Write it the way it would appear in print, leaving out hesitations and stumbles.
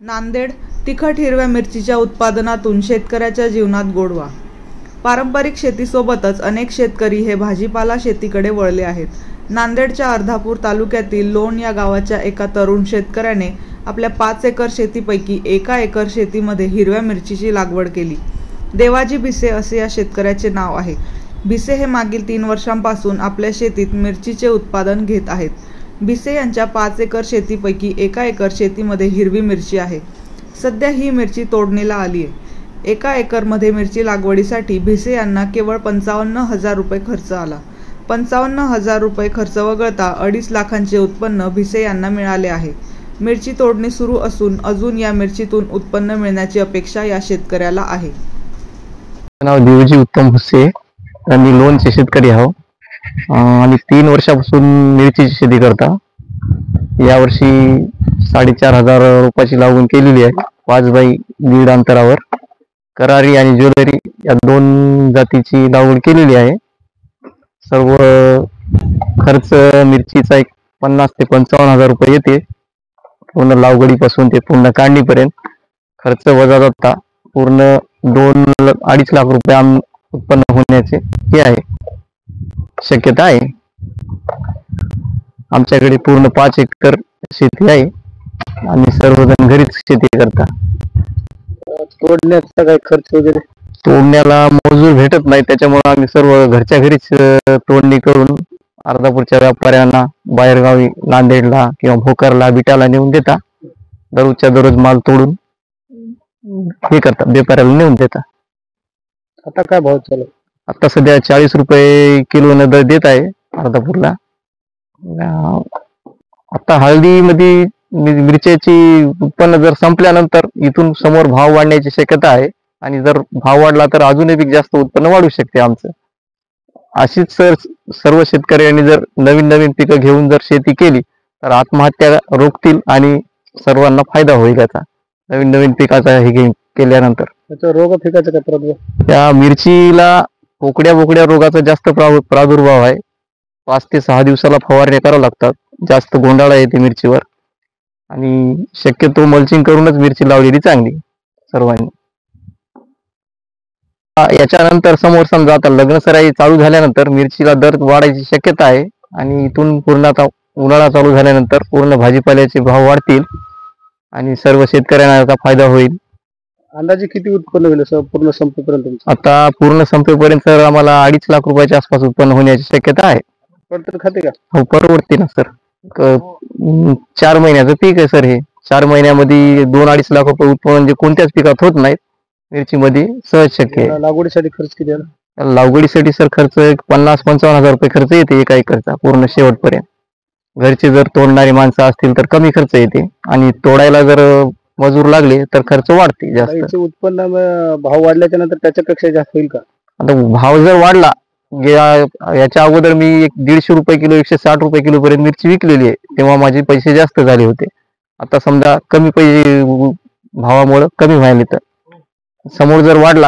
नांदेड तिखट हिरव्या मिरचीच्या उत्पादनातून शेतकऱ्याच्या जीवनात गोडवा। पारंपरिक शेतीसोबतच अनेक शेतकरी हे भाजीपाला शेतीकडे वळले आहेत। नांदेडच्या अर्धापूर तालुक्यातील लोण या गावाच्या एका तरुण शेतकऱ्याने आपल्या 5 एकर शेतीपैकी 1 एकर शेतीमध्ये हिरव्या मिरचीची लागवड केली। देवाजी भिसे असे या शेतकऱ्याचे नाव आहे। भिसे हे मागील 3 वर्षांपासून आपल्या शेतीत मिरचीचे उत्पादन घेत आहेत। भिसे यांच्या 5 एकर शेतीपैकी 1 एकर शेतीमध्ये हिरवी मिरची आहे। सध्या ही मिरची तोडणीला आली आहे। 1 एकरमध्ये मिरची लागवडीसाठी भिसे यांना केवळ 55,000 रुपये खर्च आला। 55,000 रुपये खर्च वगळता 2.5 लाखांचे उत्पन्न भिसे यांना मिळाले आहे। मिरची तोडणी सुरू असून अजून या मिरचीतून उत्पन्न मिळण्याची अपेक्षा या शेतकऱ्याला आहे। नाव देवजी उत्तम भुसे, आम्ही लोणचे शेतकरी आहोत आणि 3 वर्षापासून मिरचीची शेती करता। यावर्षी 4,500 रुपयाची लागवड केलेली आहे। 5 बाय 1.5 अंतरावर करारी आणि ज्वेलरी या 2 जातीची लागवड केलेली आहे। सर्व खर्च मिरचीचा 50,000 ते 55,000 रुपये येते। पूर्ण लागवडीपासून ते पूर्ण काढणीपर्यंत खर्च वजा जाता पूर्ण 2-2.5 लाख रुपये उत्पन्न होण्याचे हे आहे, शक्यता आहे। आमच्याकडे पूर्ण 5 एकर शेती आहे आणि सर्वजण घरीच शेती करता। तोडण्याचा काय खर्च वगैरे? तोडण्याला मजूर भेटत नाही, त्याच्यामुळे आम्ही सर्व घरच्या घरीच तोडणी करून अर्धापूरच्या व्यापाऱ्यांना बाहेरगावी नांदेडला किंवा भोकरला बिटाला नेऊन देता। दररोजच्या दररोज माल तोडून हे करता, व्यापाऱ्याला नेऊन देता। आता काय भाव चालू? आता सध्या 40 रुपये किलो न दर देत आहे अर्धापूरला। आता हळदीमध्ये मिरच्याची उत्पन्न जर संपल्यानंतर इथून समोर भाव वाढण्याची शक्यता आहे आणि जर भाव वाढला तर अजूनही जास्त उत्पन्न वाढू शकते आमचं। अशीच सर्व शेतकऱ्यांनी जर नवीन नवीन पिकं घेऊन जर शेती केली तर आत्महत्या रोखतील आणि सर्वांना फायदा होईल याचा। नवीन नवीन पिकाचा हे केल्यानंतर त्याचा रोग पिकाचा काय प्रादुर्भाव? त्या मिरचीला पोकड्या रोगाचा जास्त प्रादुर्भाव आहे। 5 ते 6 दिवसाला फवारणी करावं लागतात। जास्त गोंडाळा येते मिरचीवर आणि शक्यतो मल्चिंग करूनच मिरची लावलेली चांगली सर्वांनी। याच्यानंतर समोर समजा आता लग्नसराई चालू झाल्यानंतर मिरचीला दर वाढायची शक्यता आहे आणि इथून पूर्ण आता उन्हाळा चालू झाल्यानंतर पूर्ण भाजीपाल्याचे भाव वाढतील आणि सर्व शेतकऱ्यांना याचा फायदा होईल। अंदाजे किती उत्पन्न होईल पूर्ण संपेपर्यंत? आता पूर्ण संपेपर्यंत आम्हाला 2.5 लाख रुपयाच्या आसपास उत्पन्न होण्याची शक्यता आहे। परवडतं खाते का? हो, परवडते ना सर। 4 महिन्याचं पीक आहे सर हे। 4 महिन्यामध्ये 2-2.5 लाख रुपये उत्पन्न म्हणजे कोणत्याच पिकात होत नाहीत, मिरचीमध्ये सहज शक्य आहे। लागवडीसाठी खर्च किती आहे? लागवडीसाठी सर खर्च 50-55,000 रुपये खर्च येते 1 एकरचा पूर्ण शेवटपर्यंत। घरचे जर तोडणारी माणसं असतील तर कमी खर्च येते आणि तोडायला जर मजूर लागले तर खर्च वाढते जास्त। उत्पन्न भाव वाढल्याच्या नंतर त्याच्यापेक्षा जास्त होईल का? आता भाव जर वाढला, याच्या अगोदर मी 150 रुपये किलो 160 रुपये किलो पर्यंत मिरची विकलेली आहे, तेव्हा माझे पैसे जास्त झाले होते। आता समजा कमी पैसे भावामुळे कमी व्हायला तर समोर जर वाढला